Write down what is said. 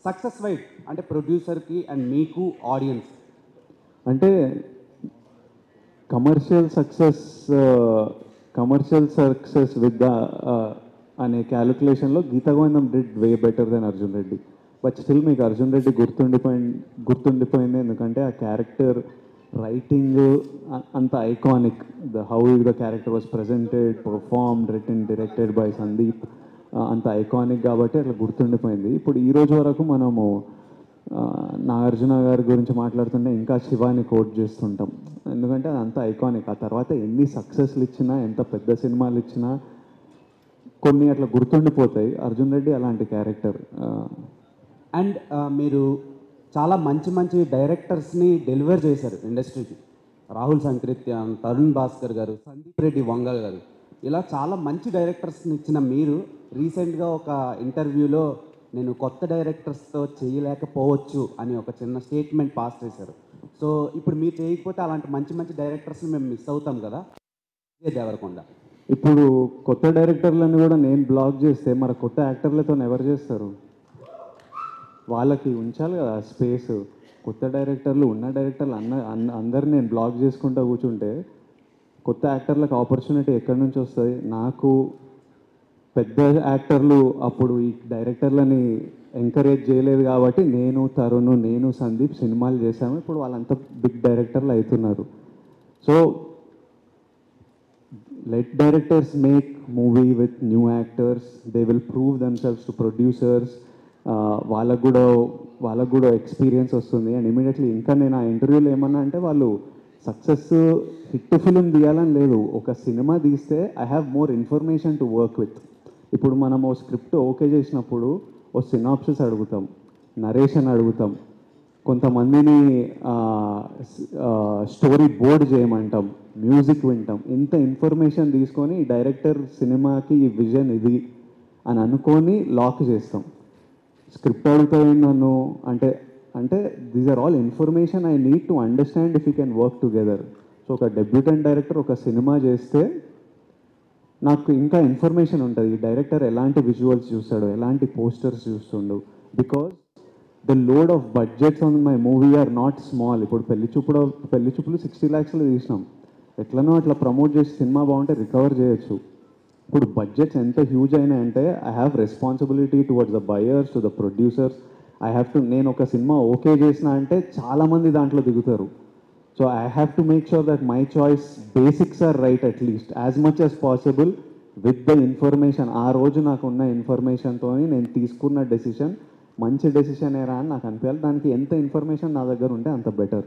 Success wide అంటే ప్రొడ్యూసర్కి and మీకు ఆడియన్స్? అంటే కమర్షియల్ సక్సెస్ విత్ ద అనే క్యాలిక్యులేషన్లో Geetha Govindam did way better than Arjun Reddy. But still మీకు అర్జున్ రెడ్డి గుర్తుండిపోయింది ఎందుకంటే ఆ క్యారెక్టర్ రైటింగ్ అంత iconic. How the character was presented, performed, written, directed by Sandeep, అంత ఐకానిక్ కాబట్టి అట్లా గుర్తుండిపోయింది. ఇప్పుడు ఈ రోజు వరకు మనము నాగార్జున గారి గురించి మాట్లాడుతుంటే ఇంకా శివాని కోట్ చేస్తుంటాం, ఎందుకంటే అది అంత ఐకానిక్. ఆ తర్వాత ఎన్ని సక్సెస్లు ఇచ్చినా, ఎంత పెద్ద సినిమాలు ఇచ్చినా కొన్ని అట్లా గుర్తుండిపోతాయి. అర్జున్ రెడ్డి అలాంటి క్యారెక్టర్. అండ్ మీరు చాలా మంచి మంచి డైరెక్టర్స్ని డెలివర్ చేశారు ఇండస్ట్రీకి. రాహుల్ సంకృత్యాన్, తరుణ్ భాస్కర్ గారు, సందీప్ రెడ్డి వంగల్ గారు, ఇలా చాలా మంచి డైరెక్టర్స్ని ఇచ్చిన మీరు రీసెంట్గా ఒక ఇంటర్వ్యూలో నేను కొత్త డైరెక్టర్స్తో చేయలేకపోవచ్చు అని ఒక చిన్న స్టేట్మెంట్ పాస్ చేశారు. సో ఇప్పుడు మీరు చేయకపోతే అలాంటి మంచి మంచి డైరెక్టర్స్ని మేము మిస్ అవుతాం కదా. విజయ్ దేవరకొండ ఇప్పుడు కొత్త డైరెక్టర్లను కూడా నేను బ్లాక్ చేస్తే మరి కొత్త యాక్టర్లతో ఎవరు చేస్తారు? వాళ్ళకి ఉంచాలి కదా స్పేస్. కొత్త డైరెక్టర్లు, ఉన్న డైరెక్టర్లు అందరిని నేను బ్లాక్ చేసుకుంటూ కూర్చుంటే కొత్త యాక్టర్లకు ఆపర్చునిటీ ఎక్కడి నుంచి వస్తుంది? నాకు పెద్ద యాక్టర్లు అప్పుడు ఈ డైరెక్టర్లని ఎంకరేజ్ చేయలేదు కాబట్టి నేను, తరుణ్, నేను, సందీప్ సినిమాలు చేశాము. ఇప్పుడు వాళ్ళంతా బిగ్ డైరెక్టర్లు అవుతున్నారు. So let directors make movie with new actors. They will prove themselves to producers. వాళ్ళకు కూడా ఎక్స్పీరియన్స్ వస్తుంది. అండ్ ఇమీడియట్లీ ఇంకా నేను ఆ ఇంటర్వ్యూలో ఏమన్నా అంటే వాళ్ళు సక్సెస్ హిట్ ఫిలిం తీయాలని లేదు, ఒక సినిమా తీస్తే I have more information to work with. ఇప్పుడు మనం ఓ స్క్రిప్ట్ ఓకే చేసినప్పుడు ఓ సినాప్సిస్ అడుగుతాం, నరేషన్ అడుగుతాం, కొంతమందిని స్టోరీ బోర్డ్ చేయమంటాం, మ్యూజిక్ వింటాం. ఇంత ఇన్ఫర్మేషన్ తీసుకొని డైరెక్టర్ సినిమాకి ఈ విజన్ ఇది అని అనుకొని లాక్ చేస్తాం. స్క్రిప్ట్ అడుగుతాయి నన్ను అంటే these are all information I need to understand if you can work together. So ఒక డెబ్యూటెంట్ డైరెక్టర్ ఒక సినిమా చేస్తే నాకు ఇంకా ఇన్ఫర్మేషన్ ఉంటుంది. ఈ డైరెక్టర్ ఎలాంటి విజువల్స్ చూస్తాడు, ఎలాంటి పోస్టర్స్ చూస్తుండు. Because the load of budgets on my movie are not small. ఇప్పుడు పెళ్లి చూపులు 60 lakhsలో తీసినాం. ఎట్లనో అట్లా ప్రమోట్ చేసి సినిమా బాగుంటే రికవర్ చేయొచ్చు. ఇప్పుడు బడ్జెట్స్ ఎంత హ్యూజ్ అయినాయంటే I have responsibility towards the buyers, to the producers. నేను ఒక సినిమా ఓకే చేసిన అంటే చాలామంది దాంట్లో దిగుతారు. So I have to make sure that my choice basics are right at least as much as possible with the information. ఆ రోజు నాకు ఉన్న ఇన్ఫర్మేషన్తో నేను తీసుకున్న డెసిషన్ మంచి డెసిషన్ ఏరా అని నాకు అనిపించాలి. దానికి ఎంత ఇన్ఫర్మేషన్ నా దగ్గర ఉంటే అంత బెటర్.